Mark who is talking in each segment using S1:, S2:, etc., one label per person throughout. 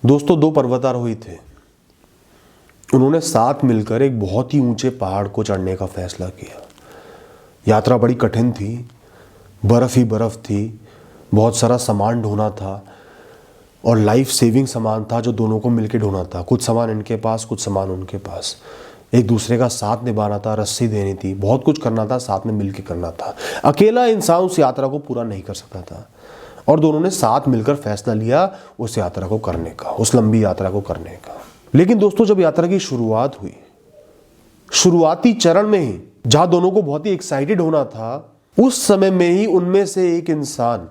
S1: दोस्तों, दो पर्वतारोही थे। उन्होंने साथ मिलकर एक बहुत ही ऊंचे पहाड़ को चढ़ने का फैसला किया। यात्रा बड़ी कठिन थी, बर्फ ही बर्फ थी, बहुत सारा सामान ढोना था और लाइफ सेविंग सामान था जो दोनों को मिलकर ढोना था। कुछ सामान इनके पास, कुछ सामान उनके पास। एक दूसरे का साथ निभाना था, रस्सी देनी थी, बहुत कुछ करना था, साथ में मिलकर करना था। अकेला इंसान उस यात्रा को पूरा नहीं कर सकता था और दोनों ने साथ मिलकर फैसला लिया उस यात्रा को करने का, उस लंबी यात्रा को करने का। लेकिन दोस्तों, जब यात्रा की शुरुआत हुई, शुरुआती चरण में ही जहां दोनों को बहुत ही एक्साइटेड होना था, उस समय में ही उनमें से एक इंसान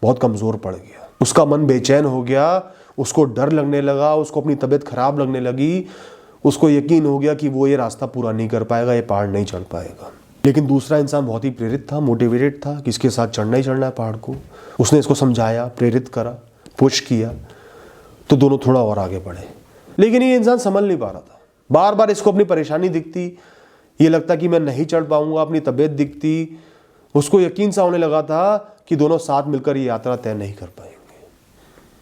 S1: बहुत कमजोर पड़ गया। उसका मन बेचैन हो गया, उसको डर लगने लगा, उसको अपनी तबीयत खराब लगने लगी, उसको यकीन हो गया कि वो ये रास्ता पूरा नहीं कर पाएगा, ये पहाड़ नहीं चढ़ पाएगा। लेकिन दूसरा इंसान बहुत ही प्रेरित था, मोटिवेटेड था कि इसके साथ चढ़ना ही चढ़ना है पहाड़ को। उसने इसको समझाया, प्रेरित करा, पुश किया, तो दोनों थोड़ा और आगे बढ़े। लेकिन ये इंसान संभल नहीं पा रहा था। बार बार इसको अपनी परेशानी दिखती, ये लगता कि मैं नहीं चढ़ पाऊंगा, अपनी तबीयत दिखती, उसको यकीन सा होने लगा था कि दोनों साथ मिलकर ये यात्रा तय नहीं कर पाएंगे।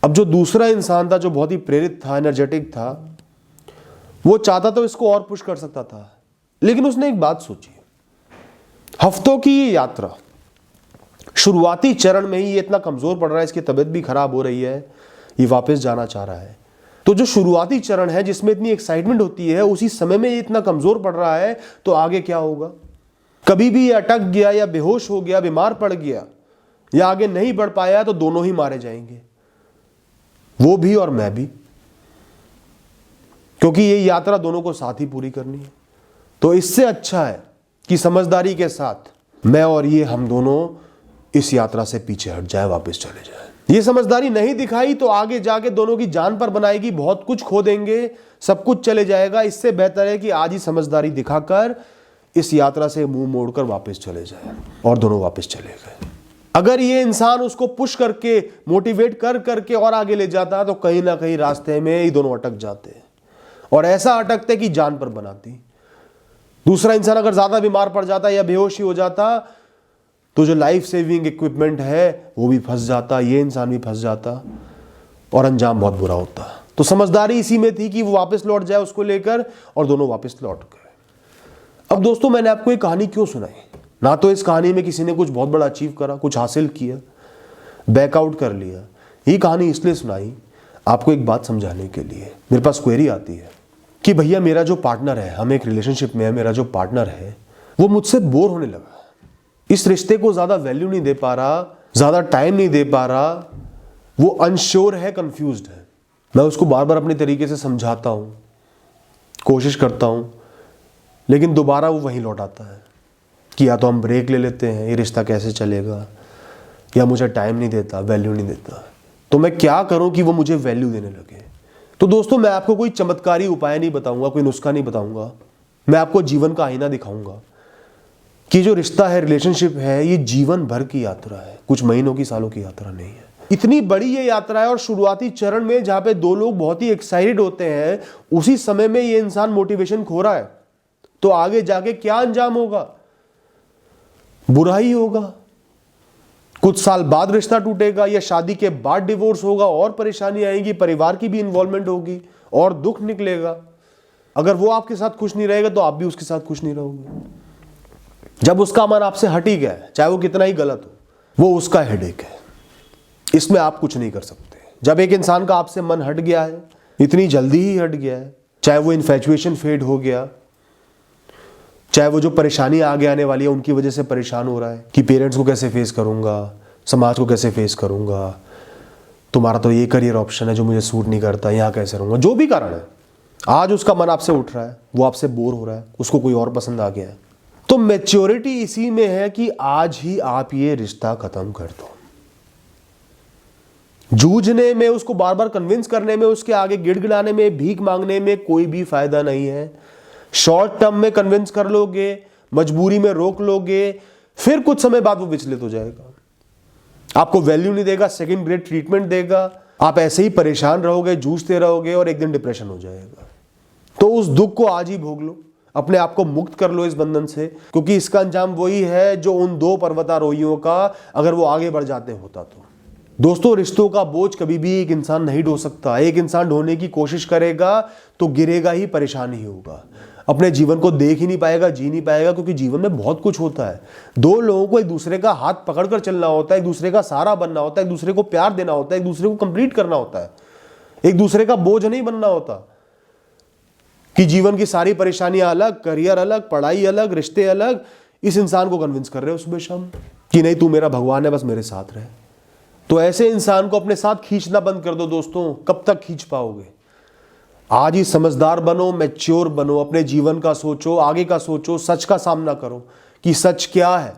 S1: अब जो दूसरा इंसान था, जो बहुत ही प्रेरित था, एनर्जेटिक था, वो चाहता तो इसको और पुश कर सकता था। लेकिन उसने एक बात सोची, हफ्तों की ये यात्रा, शुरुआती चरण में ही ये इतना कमजोर पड़ रहा है, इसकी तबीयत भी खराब हो रही है, ये वापस जाना चाह रहा है। तो जो शुरुआती चरण है जिसमें इतनी एक्साइटमेंट होती है, उसी समय में ये इतना कमजोर पड़ रहा है, तो आगे क्या होगा? कभी भी ये अटक गया या बेहोश हो गया, बीमार पड़ गया या आगे नहीं बढ़ पाया, तो दोनों ही मारे जाएंगे, वो भी और मैं भी, क्योंकि ये यात्रा दोनों को साथ ही पूरी करनी है। तो इससे अच्छा है कि समझदारी के साथ मैं और ये, हम दोनों इस यात्रा से पीछे हट जाए, वापस चले जाए। ये समझदारी नहीं दिखाई तो आगे जाके दोनों की जान पर बनाएगी, बहुत कुछ खो देंगे, सब कुछ चले जाएगा। इससे बेहतर है कि आज ही समझदारी दिखाकर इस यात्रा से मुंह मोड़कर वापस चले जाए। और दोनों वापस चले गए। अगर ये इंसान उसको पुश करके, मोटिवेट कर करके और आगे ले जाता, तो कहीं ना कहीं रास्ते में ही दोनों अटक जाते, और ऐसा अटकते कि जान पर बनाती। दूसरा इंसान अगर ज्यादा बीमार पड़ जाता या बेहोशी हो जाता, तो जो लाइफ सेविंग इक्विपमेंट है वो भी फंस जाता, ये इंसान भी फंस जाता और अंजाम बहुत बुरा होता। तो समझदारी इसी में थी कि वो वापस लौट जाए उसको लेकर, और दोनों वापस लौट गए। अब दोस्तों, मैंने आपको ये कहानी क्यों सुनाई? ना तो इस कहानी में किसी ने कुछ बहुत बड़ा अचीव करा, कुछ हासिल किया, बैकआउट कर लिया। ये कहानी इसलिए सुनाई आपको एक बात समझाने के लिए। मेरे पास क्वेरी आती है कि भैया, मेरा जो पार्टनर है, हम एक रिलेशनशिप में है, मेरा जो पार्टनर है वो मुझसे बोर होने लगा, इस रिश्ते को ज्यादा वैल्यू नहीं दे पा रहा, ज्यादा टाइम नहीं दे पा रहा, वो अनश्योर है, कंफ्यूज्ड है। मैं उसको बार बार अपने तरीके से समझाता हूं, कोशिश करता हूं, लेकिन दोबारा वो वहीं लौट आता है कि या तो हम ब्रेक ले लेते हैं, ये रिश्ता कैसे चलेगा, या मुझे टाइम नहीं देता, वैल्यू नहीं देता। तो मैं क्या करूं कि वो मुझे वैल्यू देने लगे? तो दोस्तों, मैं आपको कोई चमत्कारी उपाय नहीं बताऊंगा, कोई नुस्खा नहीं बताऊंगा, मैं आपको जीवन का आईना दिखाऊंगा कि जो रिश्ता है, रिलेशनशिप है, ये जीवन भर की यात्रा है, कुछ महीनों की, सालों की यात्रा नहीं है। इतनी बड़ी ये यात्रा है, और शुरुआती चरण में जहां पे दो लोग बहुत ही एक्साइटेड होते हैं, उसी समय में ये इंसान मोटिवेशन खो रहा है, तो आगे जाके क्या अंजाम होगा? बुरा ही होगा। कुछ साल बाद रिश्ता टूटेगा, या शादी के बाद डिवोर्स होगा, और परेशानी आएगी, परिवार की भी इन्वॉल्वमेंट होगी, और दुख निकलेगा। अगर वो आपके साथ खुश नहीं रहेगा तो आप भी उसके साथ खुश नहीं रहोगे। जब उसका मन आपसे हट ही गया है, चाहे वो कितना ही गलत हो, वो उसका हेडेक है, इसमें आप कुछ नहीं कर सकते। जब एक इंसान का आपसे मन हट गया है, इतनी जल्दी ही हट गया है, चाहे वो इन्फैचुएशन फेड हो गया, चाहे वो जो परेशानी आगे आने वाली है उनकी वजह से परेशान हो रहा है कि पेरेंट्स को कैसे फेस करूंगा, समाज को कैसे फेस करूंगा, तुम्हारा तो ये करियर ऑप्शन है जो मुझे सूट नहीं करता, यहाँ कैसे रहूंगा, जो भी कारण है, आज उसका मन आपसे उठ रहा है, वो आपसे बोर हो रहा है, उसको कोई और पसंद आ गया है। तो मैच्योरिटी इसी में है कि आज ही आप ये रिश्ता खत्म कर दो। जूझने में, उसको बार बार कन्विंस करने में, उसके आगे गिड़गिड़ाने में, भीख मांगने में कोई भी फायदा नहीं है। शॉर्ट टर्म में कन्विंस कर लोगे, मजबूरी में रोक लोगे, फिर कुछ समय बाद वो विचलित हो जाएगा, आपको वैल्यू नहीं देगा, सेकंड ग्रेड ट्रीटमेंट देगा, आप ऐसे ही परेशान रहोगे, जूझते रहोगे, और एक दिन डिप्रेशन हो जाएगा। तो उस दुख को आज ही भोग लो, अपने आप को मुक्त कर लो इस बंधन से, क्योंकि इसका अंजाम वही है जो उन दो पर्वतारोहियों का, अगर वो आगे बढ़ जाते होता तो। दोस्तों, रिश्तों का बोझ कभी भी एक इंसान नहीं ढो सकता। एक इंसान ढोने की कोशिश करेगा तो गिरेगा ही, परेशान ही होगा, अपने जीवन को देख ही नहीं पाएगा, जी नहीं पाएगा, क्योंकि जीवन में बहुत कुछ होता है। दो लोगों को एक दूसरे का हाथ पकड़कर चलना होता है, एक दूसरे का सहारा बनना होता है, एक दूसरे को प्यार देना होता है, एक दूसरे को कंप्लीट करना होता है, एक दूसरे का बोझ नहीं बनना होता कि जीवन की सारी परेशानियां अलग, करियर अलग, पढ़ाई अलग, रिश्ते अलग। इस इंसान को कन्विंस कर रहे हो सुबह शाम कि नहीं, तू मेरा भगवान है, बस मेरे साथ रहे। तो ऐसे इंसान को अपने साथ खींचना बंद कर दो दोस्तों। कब तक खींच पाओगे? आज ही समझदार बनो, मैच्योर बनो, अपने जीवन का सोचो, आगे का सोचो, सच का सामना करो कि सच क्या है।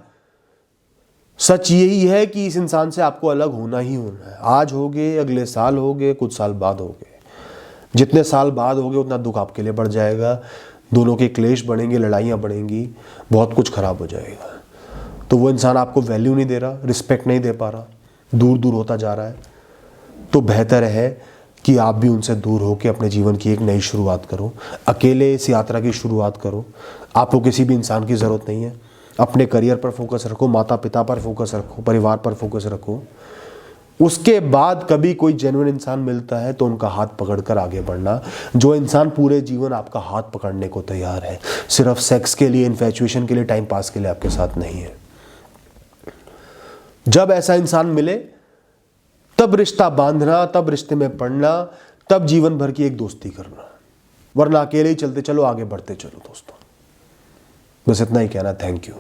S1: सच यही है कि इस इंसान से आपको अलग होना ही होना है। आज होगे, अगले साल होगे, कुछ साल बाद होगे। जितने साल बाद होगे उतना दुख आपके लिए बढ़ जाएगा, दोनों के क्लेश बढ़ेंगे, लड़ाइयाँ बढ़ेंगी, बहुत कुछ खराब हो जाएगा। तो वो इंसान आपको वैल्यू नहीं दे रहा, रिस्पेक्ट नहीं दे पा रहा, दूर दूर होता जा रहा है। तो बेहतर है कि आप भी उनसे दूर होकर अपने जीवन की एक नई शुरुआत करो, अकेले इस यात्रा की शुरुआत करो। आपको किसी भी इंसान की ज़रूरत नहीं है। अपने करियर पर फोकस रखो, माता पिता पर फोकस रखो, परिवार पर फोकस रखो। उसके बाद कभी कोई जेन्युइन इंसान मिलता है तो उनका हाथ पकड़कर आगे बढ़ना। जो इंसान पूरे जीवन आपका हाथ पकड़ने को तैयार है, सिर्फ सेक्स के लिए, इन्फैचुएशन के लिए, टाइम पास के लिए आपके साथ नहीं है। जब ऐसा इंसान मिले तब रिश्ता बांधना, तब रिश्ते में पड़ना, तब जीवन भर की एक दोस्ती करना, वरना अकेले ही चलते चलो, आगे बढ़ते चलो दोस्तों। बस इतना ही कहना। Thank you.